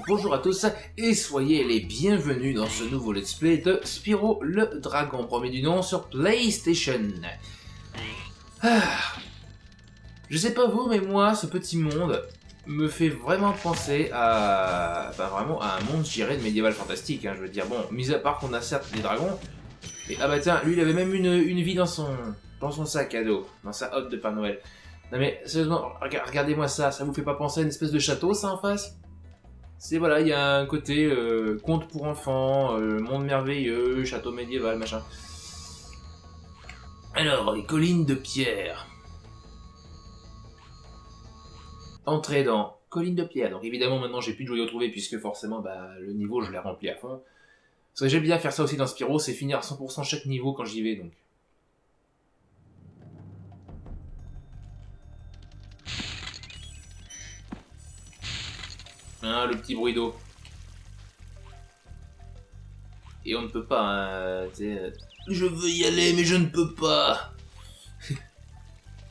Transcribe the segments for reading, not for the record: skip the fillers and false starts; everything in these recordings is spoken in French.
Bonjour à tous et soyez les bienvenus dans ce nouveau let's play de Spyro le Dragon, premier du nom sur PlayStation. Je sais pas vous, mais moi, ce petit monde me fait vraiment penser à... vraiment à un monde, je dirais, de médiéval fantastique, hein, je veux dire. Bon, mis à part qu'on a certes des dragons, et ah bah tiens, lui il avait même une vie dans son sac à dos, dans sa hotte de Père Noël. Non mais, sérieusement, regardez-moi ça vous fait pas penser à une espèce de château, ça, en face? C'est, voilà, il y a un côté conte pour enfants, monde merveilleux, château médiéval, machin. Alors, les collines de pierre. Entrée dans collines de pierre. Donc évidemment, maintenant, j'ai plus de joyaux trouvés, puisque forcément, le niveau, je l'ai rempli à fond. Parce que j'aime bien faire ça aussi dans Spyro, c'est finir à 100% chaque niveau quand j'y vais, donc. Hein, le petit bruit d'eau. Et on ne peut pas, hein, je veux y aller, mais je ne peux pas.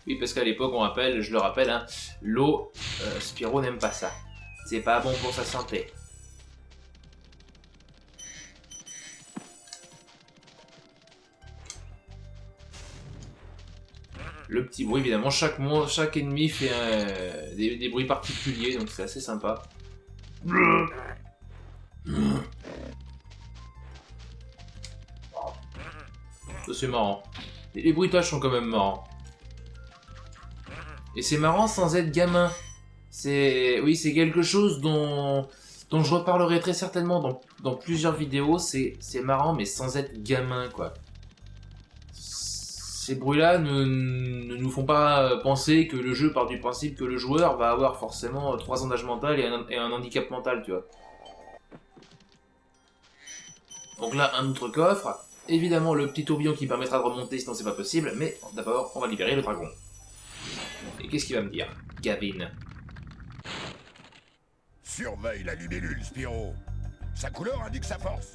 Oui, parce qu'à l'époque, je le rappelle, hein, l'eau, Spyro n'aime pas ça. C'est pas bon pour sa santé. Le petit bruit, évidemment, chaque ennemi fait des bruits particuliers, donc c'est assez sympa. Ça, c'est marrant. Les bruitages sont quand même marrants. Et c'est marrant sans être gamin. Oui, c'est quelque chose dont je reparlerai très certainement dans plusieurs vidéos. C'est marrant, mais sans être gamin, quoi. Ces bruits-là ne nous font pas penser que le jeu part du principe que le joueur va avoir forcément 3 ans d'âge mental et un handicap mental, tu vois. Donc là, un autre coffre. Évidemment, le petit tourbillon qui permettra de remonter, sinon c'est pas possible. Mais d'abord, on va libérer le dragon. Et qu'est-ce qu'il va me dire, Gavin? Surveille la libellule, Spyro. Sa couleur indique sa force.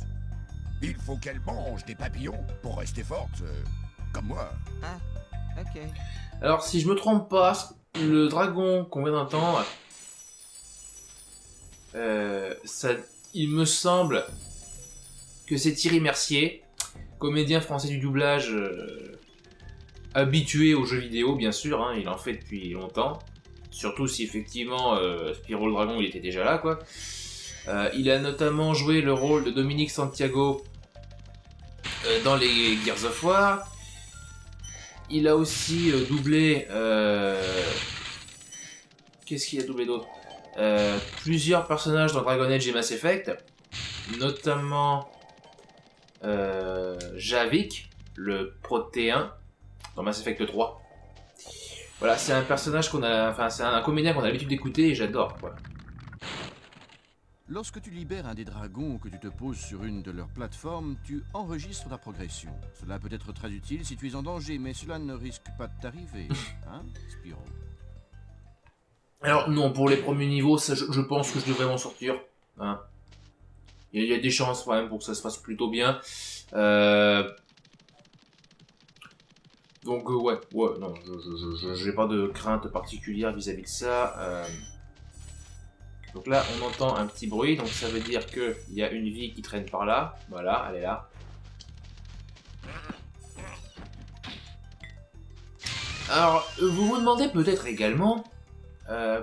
Il faut qu'elle mange des papillons pour rester forte, comme moi. Ah, ok. Alors, si je me trompe pas, le dragon qu'on vient d'entendre, il me semble que c'est Thierry Mercier, comédien français du doublage, habitué aux jeux vidéo, bien sûr, hein, il en fait depuis longtemps. Surtout si effectivement Spyro le Dragon il était déjà là, quoi. Il a notamment joué le rôle de Dominique Santiago dans les Gears of War. Il a aussi doublé... Qu'est-ce qu'il a doublé d'autre? Plusieurs personnages dans Dragon Age et Mass Effect. Notamment Javik, le protéin, dans Mass Effect 3. Voilà, c'est un personnage c'est un comédien qu'on a l'habitude d'écouter et j'adore, quoi. Lorsque tu libères un des dragons ou que tu te poses sur une de leurs plateformes, tu enregistres ta progression. Cela peut être très utile si tu es en danger, mais cela ne risque pas de t'arriver, hein, Spyro? Alors non, pour les premiers niveaux, ça, je pense que je devrais m'en sortir. Hein. Il y a des chances quand même pour que ça se passe plutôt bien. Donc ouais, non, je n'ai pas de crainte particulière vis-à-vis de ça. Donc là, on entend un petit bruit, donc ça veut dire qu'il y a une vie qui traîne par là. Voilà, elle est là. Alors, vous vous demandez peut-être également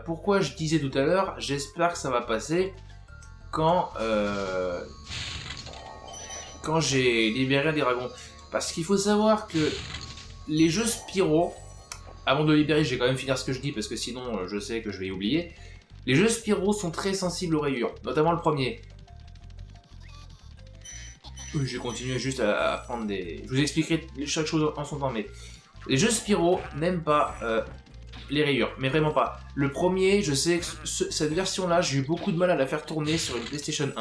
pourquoi je disais tout à l'heure, j'espère que ça va passer quand j'ai libéré des dragons. Parce qu'il faut savoir que les jeux Spyro, avant de libérer, je vais quand même finir ce que je dis parce que sinon je sais que je vais y oublier. Les jeux Spyro sont très sensibles aux rayures, notamment le premier. Je vais continuer juste à prendre des... Je vous expliquerai chaque chose en son temps, mais... Les jeux Spyro n'aiment pas les rayures, mais vraiment pas. Le premier, je sais que cette version-là, j'ai eu beaucoup de mal à la faire tourner sur une PlayStation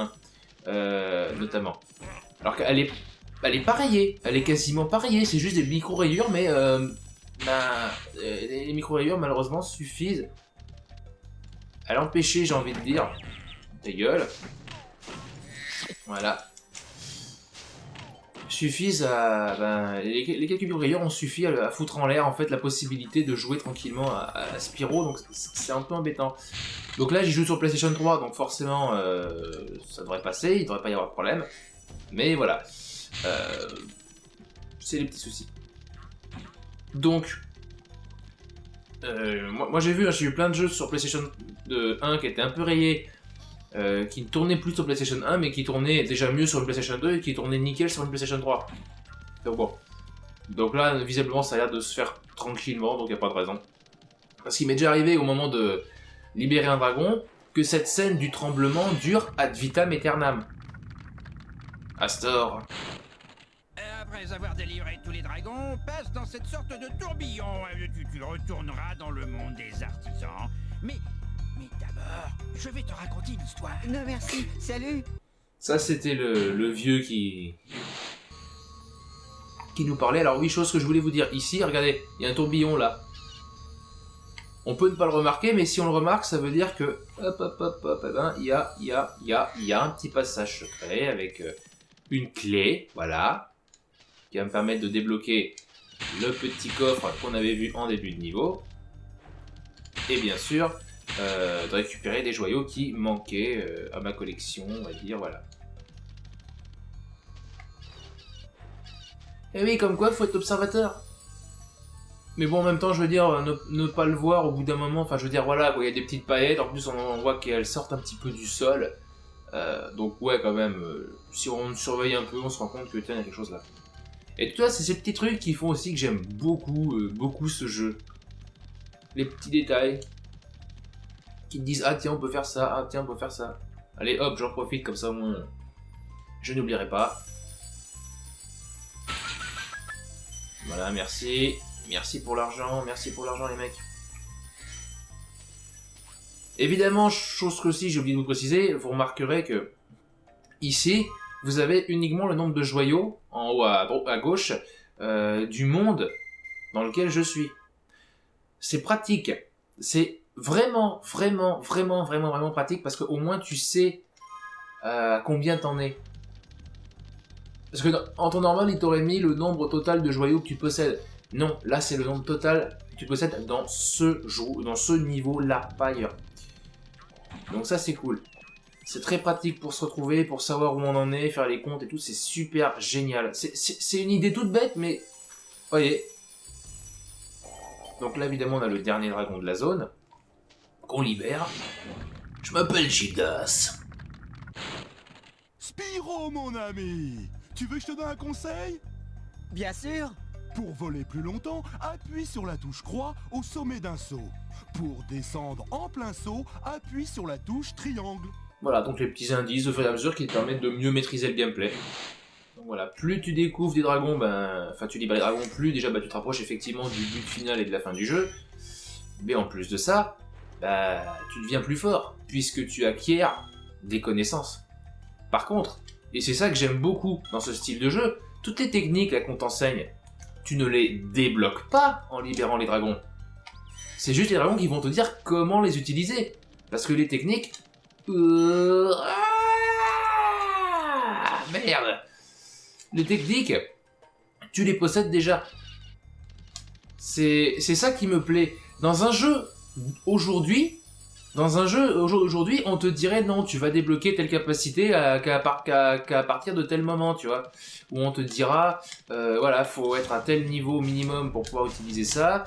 1, notamment. Alors qu'elle est pas rayée, elle est quasiment pas rayée, c'est juste des micro-rayures, mais les micro-rayures, malheureusement, suffisent à l'empêcher, j'ai envie de dire. Ta gueule. Voilà. suffisent à... Ben, les quelques biobrayeurs ont suffi à foutre en l'air en fait la possibilité de jouer tranquillement à Spyro, donc c'est un peu embêtant. Donc là j'y joue sur PlayStation 3, donc forcément ça devrait passer, il devrait pas y avoir de problème. Mais voilà, c'est les petits soucis. Donc, moi j'ai eu plein de jeux sur PlayStation 1 qui étaient un peu rayés, qui ne tournaient plus sur PlayStation 1, mais qui tournaient déjà mieux sur une PlayStation 2 et qui tournaient nickel sur une PlayStation 3. Donc bon. Donc là, visiblement, ça a l'air de se faire tranquillement, donc il n'y a pas de raison. Parce qu'il m'est déjà arrivé au moment de libérer un dragon, que cette scène du tremblement dure ad vitam aeternam. Astor. Après avoir délivré tous les dragons, passe dans cette sorte de tourbillon. Tu retourneras dans le monde des artisans. Mais d'abord, je vais te raconter une histoire. Non merci, salut. Ça, c'était le vieux qui nous parlait. Alors oui, chose que je voulais vous dire. Ici, regardez, il y a un tourbillon là. On peut ne pas le remarquer, mais si on le remarque, ça veut dire que... Hop, eh ben, il y a un petit passage secret avec une clé, voilà, qui va me permettre de débloquer le petit coffre qu'on avait vu en début de niveau. Et bien sûr, de récupérer des joyaux qui manquaient à ma collection, on va dire, voilà. Et oui, comme quoi, faut être observateur. Mais bon, en même temps, je veux dire, ne pas le voir au bout d'un moment, enfin, je veux dire, voilà, il y a des petites paillettes, en plus, on voit qu'elles sortent un petit peu du sol. Donc, ouais, quand même, si on surveille un peu, on se rend compte que, tiens, il y a quelque chose là. Et tout ça, c'est ces petits trucs qui font aussi que j'aime beaucoup ce jeu. Les petits détails qui te disent, ah, tiens, on peut faire ça, ah, tiens, on peut faire ça. Allez, hop, j'en profite, comme ça, je n'oublierai pas. Voilà, merci. Merci pour l'argent les mecs. Évidemment, chose que aussi j'ai oublié de vous préciser, vous remarquerez que ici, vous avez uniquement le nombre de joyaux, en haut à gauche, du monde dans lequel je suis. C'est pratique. C'est vraiment pratique parce qu'au moins tu sais combien t'en es. Parce que en temps normal, il t'aurait mis le nombre total de joyaux que tu possèdes. Non, là c'est le nombre total que tu possèdes dans ce niveau-là, pas ailleurs. Donc ça c'est cool. C'est très pratique pour se retrouver, pour savoir où on en est, faire les comptes et tout, c'est super génial. C'est une idée toute bête, mais... Voyez. Donc là évidemment on a le dernier dragon de la zone, qu'on libère. Je m'appelle Gildas. Spyro, mon ami, tu veux que je te donne un conseil? Bien sûr. Pour voler plus longtemps, appuie sur la touche croix au sommet d'un saut. Pour descendre en plein saut, appuie sur la touche triangle. Voilà, donc les petits indices au fur et à mesure qui te permettent de mieux maîtriser le gameplay. Donc voilà, plus tu découvres des dragons, enfin tu libères les dragons, plus déjà tu te rapproches effectivement du but final et de la fin du jeu. Mais en plus de ça, tu deviens plus fort, puisque tu acquiers des connaissances. Par contre, et c'est ça que j'aime beaucoup dans ce style de jeu, toutes les techniques qu'on t'enseigne, tu ne les débloques pas en libérant les dragons. C'est juste les dragons qui vont te dire comment les utiliser. Parce que les techniques... merde. Les techniques, tu les possèdes déjà. C'est ça qui me plaît. Dans un jeu, aujourd'hui, on te dirait non, tu vas débloquer telle capacité qu'à partir de tel moment, tu vois. Où on te dira, voilà, faut être à tel niveau minimum pour pouvoir utiliser ça,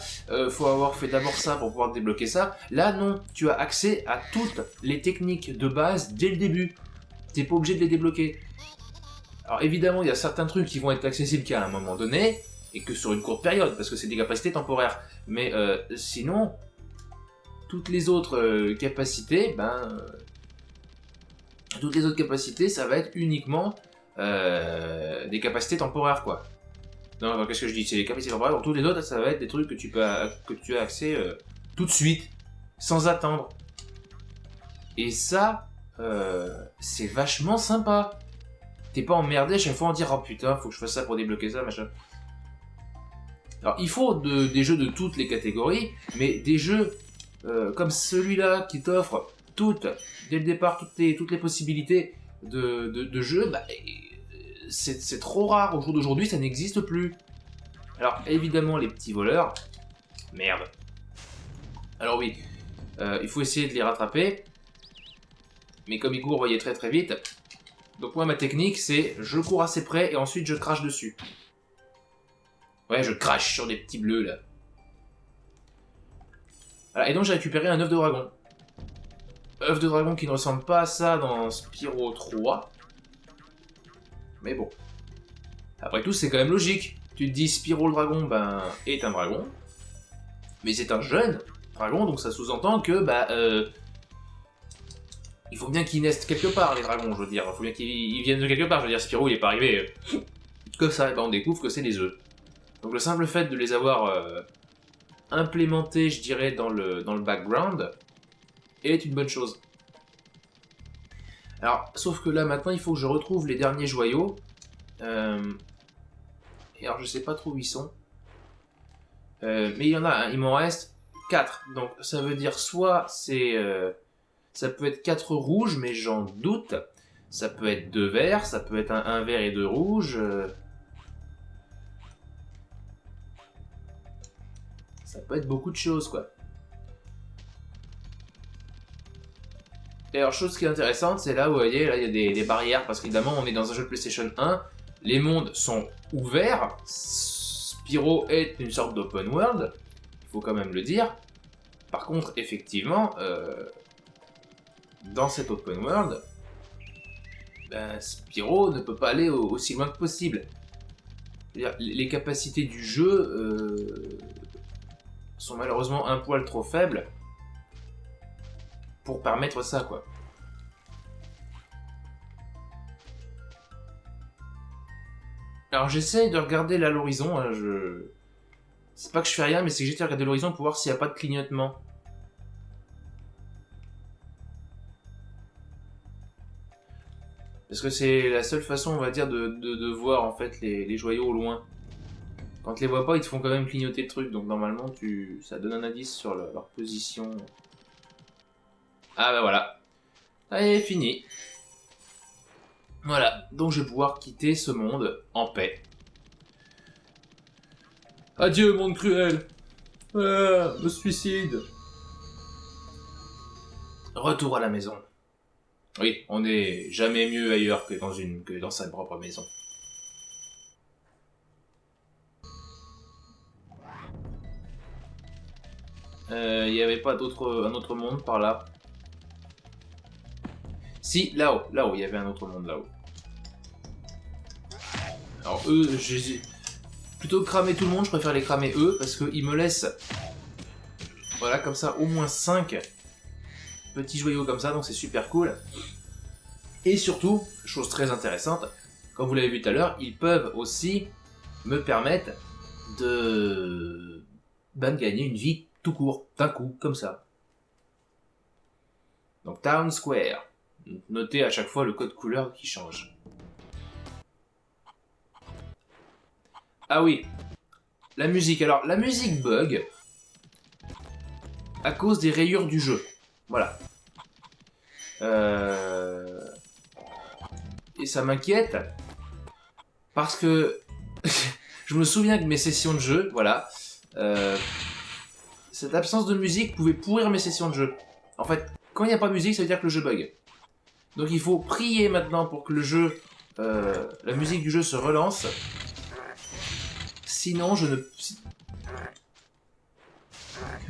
faut avoir fait d'abord ça pour pouvoir débloquer ça. Là, non, tu as accès à toutes les techniques de base dès le début. T'es pas obligé de les débloquer. Alors évidemment, il y a certains trucs qui vont être accessibles qu'à un moment donné, et que sur une courte période, parce que c'est des capacités temporaires. Mais sinon... Toutes les autres capacités, ça va être uniquement des capacités temporaires, quoi. Non, qu'est-ce que je dis? C'est des capacités temporaires. Pour toutes les autres, ça va être des trucs que tu as accès tout de suite, sans attendre. Et ça, c'est vachement sympa. T'es pas emmerdé à chaque fois en dire, oh putain, faut que je fasse ça pour débloquer ça, machin. Alors, il faut des jeux de toutes les catégories, mais des jeux comme celui-là qui t'offre dès le départ, toutes les possibilités de jeu, c'est trop rare. Au jour d'aujourd'hui, ça n'existe plus. Alors, évidemment, les petits voleurs... Merde. Alors oui, il faut essayer de les rattraper. Mais comme ils courent, vous voyez, très très vite. Donc moi, ma technique, c'est je cours assez près et ensuite je crache dessus. Ouais, je crache sur des petits bleus, là. Voilà, et donc j'ai récupéré un œuf de dragon. Œuf de dragon qui ne ressemble pas à ça dans Spyro 3. Mais bon. Après tout, c'est quand même logique. Tu te dis Spyro le dragon, ben, est un dragon. Mais c'est un jeune dragon, donc ça sous-entend que, bah, il faut bien qu'ils naissent quelque part, les dragons, je veux dire. Il faut bien qu'ils viennent de quelque part. Je veux dire, Spyro, il est pas arrivé comme ça, et ben on découvre que c'est des œufs. Donc le simple fait de les avoir implémentés, je dirais, dans le background, est une bonne chose. Alors, sauf que là, maintenant, il faut que je retrouve les derniers joyaux. Et alors, je sais pas trop où ils sont. Mais il y en a, hein, il m'en reste 4. Donc, ça veut dire soit c'est... ça peut être 4 rouges, mais j'en doute. Ça peut être 2 verts, ça peut être un vert et 2 rouges. Ça peut être beaucoup de choses, quoi. Et alors, chose qui est intéressante, c'est là, vous voyez, là, il y a des barrières, parce qu'évidemment, on est dans un jeu de PlayStation 1. Les mondes sont ouverts. Spyro est une sorte d'open world. Il faut quand même le dire. Par contre, effectivement, dans cet open world, ben, Spyro ne peut pas aller aussi loin que possible. C'est-à-dire, les capacités du jeu sont malheureusement un poil trop faibles pour permettre ça, quoi. Alors j'essaye de regarder là l'horizon, hein, c'est pas que je fais rien, mais c'est que j'essaie de regarder l'horizon pour voir s'il n'y a pas de clignotement. Parce que c'est la seule façon, on va dire, de voir en fait les joyaux au loin. Quand tu les vois pas, ils te font quand même clignoter le truc, donc normalement ça donne un indice sur leur position. Ah bah voilà. Allez, fini. Voilà, donc je vais pouvoir quitter ce monde en paix. Adieu, monde cruel. Me suicide. Retour à la maison. Oui, on n'est jamais mieux ailleurs que dans sa propre maison. Il n'y avait pas un autre monde par là. Si, là-haut, il y avait un autre monde là-haut. Alors eux, plutôt que cramer tout le monde, je préfère les cramer eux, parce qu'ils me laissent, voilà, comme ça, au moins 5 petits joyaux comme ça, donc c'est super cool. Et surtout, chose très intéressante, comme vous l'avez vu tout à l'heure, ils peuvent aussi me permettre de gagner une vie tout court, d'un coup, comme ça. Donc Town Square. Notez à chaque fois le code couleur qui change. Ah oui, la musique. Alors, la musique bug à cause des rayures du jeu. Voilà. Et ça m'inquiète parce que je me souviens que mes sessions de jeu, voilà, cette absence de musique pouvait pourrir mes sessions de jeu. En fait, quand il n'y a pas de musique, ça veut dire que le jeu bug. Donc il faut prier maintenant pour que le jeu, la musique du jeu se relance. Sinon, je ne...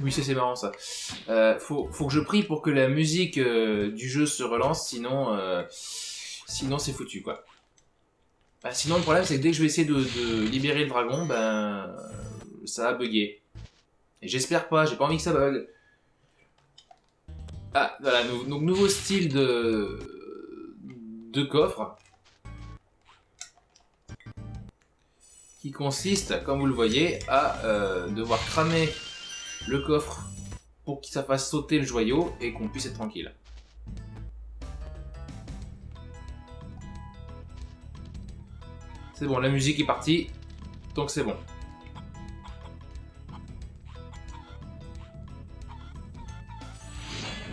Oui, c'est marrant ça. Faut que je prie pour que la musique du jeu se relance, sinon c'est foutu, quoi. Bah, sinon, le problème, c'est que dès que je vais essayer de libérer le dragon, ben ça va bugger. Et j'espère pas, j'ai pas envie que ça bug. Ah, voilà, donc nouveau style de coffre. Qui consiste, comme vous le voyez, à devoir cramer le coffre pour que ça fasse sauter le joyau et qu'on puisse être tranquille. C'est bon, la musique est partie, donc c'est bon.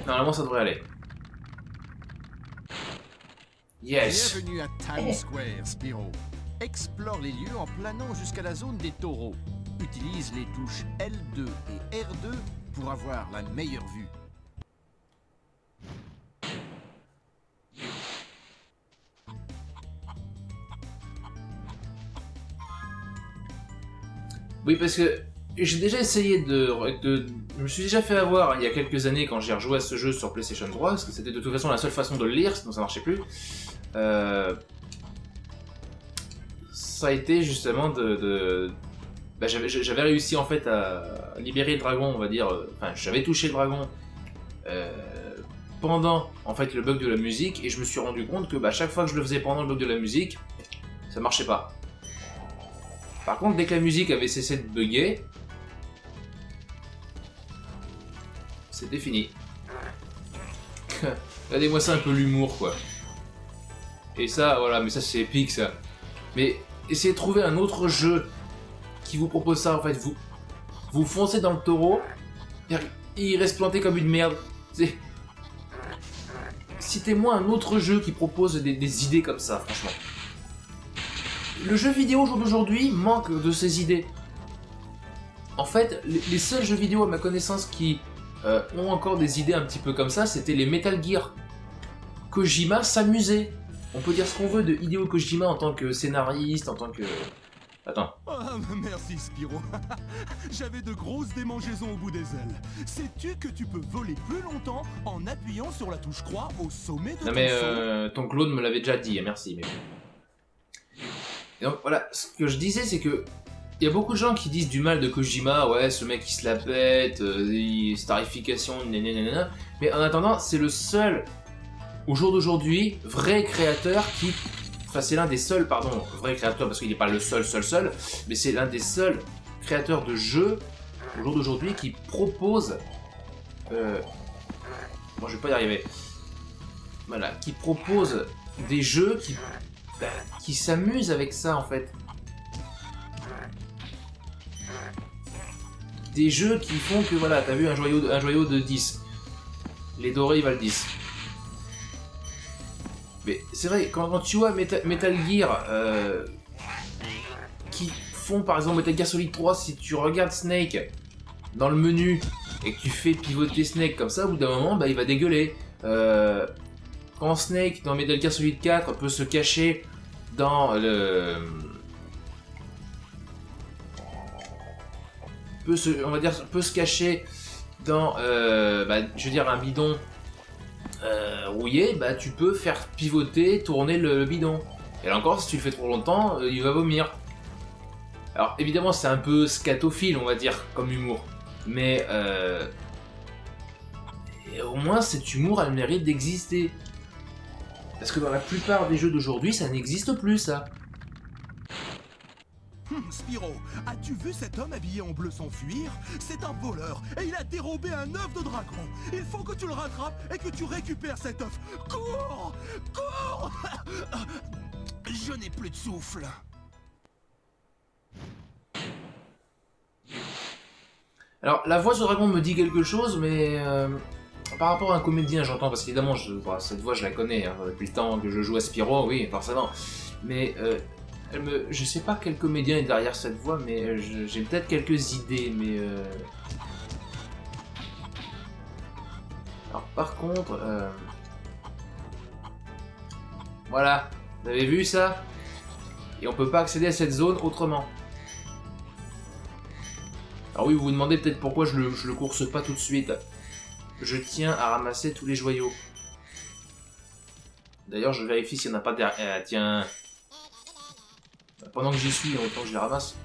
Normalement, ça devrait aller. Yes. Bienvenue à Times Square, Spyro. Explore les lieux en planant jusqu'à la zone des taureaux. Utilise les touches L2 et R2 pour avoir la meilleure vue. Oui, parce que j'ai déjà essayé je me suis déjà fait avoir il y a quelques années quand j'ai rejoué à ce jeu sur PlayStation 3, parce que c'était de toute façon la seule façon de le lire, sinon ça marchait plus. Ça a été justement bah, j'avais réussi en fait à libérer le dragon, on va dire. Enfin, j'avais touché le dragon pendant en fait le bug de la musique, et je me suis rendu compte que bah, chaque fois que je le faisais pendant le bug de la musique, ça marchait pas. Par contre, dès que la musique avait cessé de bugger, c'était fini. Regardez-moi ça, un peu l'humour, quoi. Et ça, voilà, mais ça c'est épique, ça. Mais essayez de trouver un autre jeu qui vous propose ça, en fait. Vous foncez dans le taureau, et il reste planté comme une merde. Citez-moi un autre jeu qui propose des idées comme ça, franchement. Le jeu vidéo d'aujourd'hui manque de ces idées. En fait, les seuls jeux vidéo à ma connaissance qui ont encore des idées un petit peu comme ça, c'était les Metal Gear. Kojima s'amusait. On peut dire ce qu'on veut de Hideo Kojima en tant que scénariste, en tant que... Attends. Ah, merci Spyro. J'avais de grosses démangeaisons au bout des ailes. Sais-tu que tu peux voler plus longtemps en appuyant sur la touche croix au sommet de Non ton mais saut? ton Claude me l'avait déjà dit, merci. Mais... Et donc voilà, ce que je disais c'est que il y a beaucoup de gens qui disent du mal de Kojima, ouais ce mec il se la pète, starification, nanana. Mais en attendant, c'est le seul, au jour d'aujourd'hui, vrai créateur qui... Enfin c'est l'un des seuls, pardon, vrai créateur parce qu'il n'est pas le seul, mais c'est l'un des seuls créateurs de jeux, au jour d'aujourd'hui, qui propose... Bon je vais pas y arriver. Voilà, qui propose des jeux qui s'amusent avec ça en fait. Des jeux qui font que voilà, t'as vu un joyau de 10. Les dorés ils valent 10. Mais c'est vrai, quand tu vois Metal Gear qui font par exemple Metal Gear Solid 3, si tu regardes Snake dans le menu et que tu fais pivoter Snake comme ça, au bout d'un moment bah, il va dégueuler. Quand Snake dans Metal Gear Solid 4 peut se cacher dans le... peut se cacher dans je veux dire un bidon rouillé, bah tu peux faire pivoter, tourner le bidon. Et là encore, si tu le fais trop longtemps, il va vomir. Alors évidemment c'est un peu scatophile on va dire comme humour, mais et au moins cet humour a le mérite d'exister. Parce que dans la plupart des jeux d'aujourd'hui, ça n'existe plus, ça. Spyro, as-tu vu cet homme habillé en bleu s'enfuir? C'est un voleur, et il a dérobé un œuf de dragon. Il faut que tu le rattrapes et que tu récupères cet œuf. Cours! Cours! Je n'ai plus de souffle. Alors, la voix du dragon me dit quelque chose, mais... par rapport à un comédien, j'entends, parce qu'évidemment, cette voix, je la connais, hein, depuis le temps que je joue à Spyro, oui, forcément. Mais je sais pas quel comédien est derrière cette voix, mais j'ai peut-être quelques idées, mais... Alors, par contre... Voilà, vous avez vu ça? Et on peut pas accéder à cette zone autrement. Alors oui, vous vous demandez peut-être pourquoi je le course pas tout de suite. Je tiens à ramasser tous les joyaux. D'ailleurs, je vérifie s'il n'y en a pas derrière. Tiens. Pendant que j'y suis, autant que je les ramasse.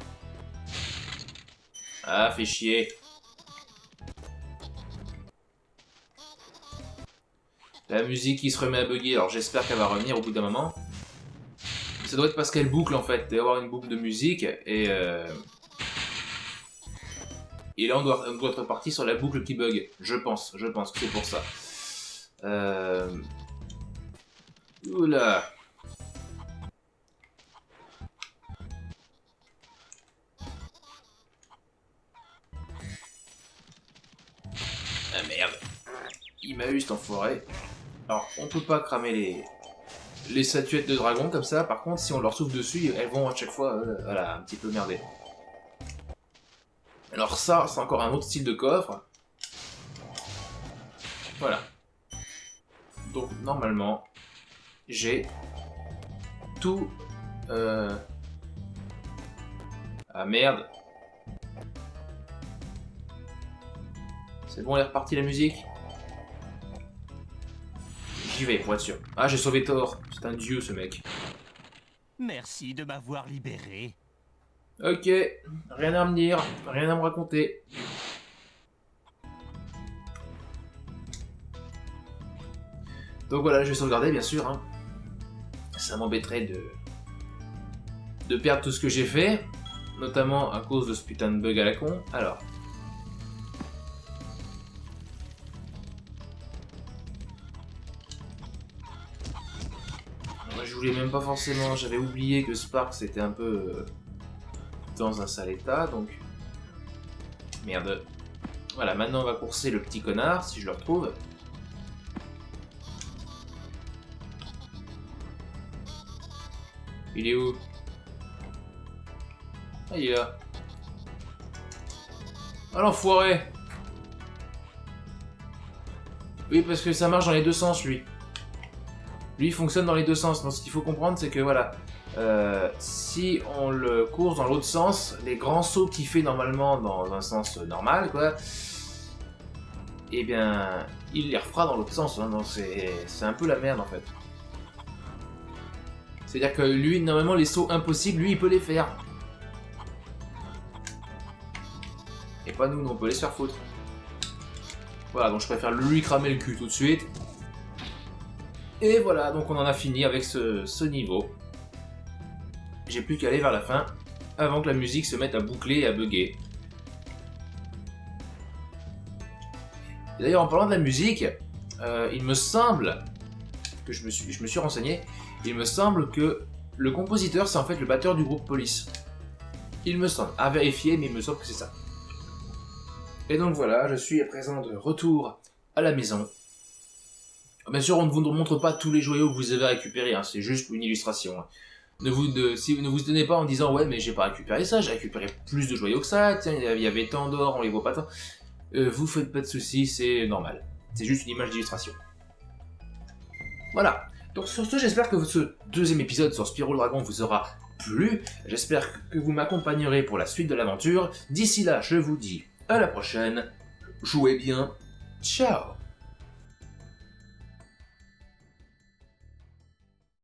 Ah, fait chier. La musique qui se remet à bugger, alors j'espère qu'elle va revenir au bout d'un moment. Ça doit être parce qu'elle boucle en fait. Il doit y avoir une boucle de musique et là, on doit être parti sur la boucle qui bug. Je pense que c'est pour ça. Oula. Ah merde. Il m'a eu cet enfoiré. Alors, on peut pas cramer les statuettes de dragon comme ça, par contre, si on leur souffle dessus, elles vont à chaque fois, voilà, un petit peu merder. Alors ça, c'est encore un autre style de coffre. Voilà. Donc, normalement, j'ai tout... Ah merde. C'est bon, elle est repartie la musique. J'y vais, pour être sûr. Ah, j'ai sauvé Thor. C'est un dieu, ce mec. Merci de m'avoir libéré. Ok, rien à me dire, rien à me raconter. Donc voilà, je vais sauvegarder, bien sûr. Hein. Ça m'embêterait de perdre tout ce que j'ai fait, notamment à cause de ce putain de bug à la con. Alors... je voulais même pas forcément, j'avais oublié que Sparks était un peu dans un sale état, donc... Merde. Voilà, maintenant on va courser le petit connard, si je le retrouve. Il est où? Ah, il est là. Ah l'enfoiré! Oui, parce que ça marche dans les deux sens, lui. Lui, il fonctionne dans les deux sens. Donc, ce qu'il faut comprendre, c'est que, voilà, si on le course dans l'autre sens, les grands sauts qu'il fait normalement dans un sens normal, quoi, eh bien, il les refera dans l'autre sens. Hein, donc, c'est un peu la merde, en fait. C'est-à-dire que lui, normalement, les sauts impossibles, lui, il peut les faire. Et pas nous, on peut les se faire foutre. Voilà, donc je préfère lui cramer le cul tout de suite. Et voilà, donc on en a fini avec ce niveau. J'ai plus qu'à aller vers la fin, avant que la musique se mette à boucler et à bugger. D'ailleurs, en parlant de la musique, il me semble que je me suis renseigné, il me semble que le compositeur, c'est en fait le batteur du groupe Police. Il me semble, à vérifier, mais il me semble que c'est ça. Et donc voilà, je suis à présent de retour à la maison. Bien sûr, on ne vous montre pas tous les joyaux que vous avez récupérés, hein, c'est juste une illustration. Ne vous tenez pas en disant « Ouais, mais j'ai pas récupéré ça, j'ai récupéré plus de joyaux que ça, tiens, il y avait tant d'or, on les voit pas tant. » Vous faites pas de soucis, c'est normal. C'est juste une image d'illustration. Voilà. Donc sur ce, j'espère que ce deuxième épisode sur Spyro le Dragon vous aura plu. J'espère que vous m'accompagnerez pour la suite de l'aventure. D'ici là, je vous dis à la prochaine. Jouez bien. Ciao.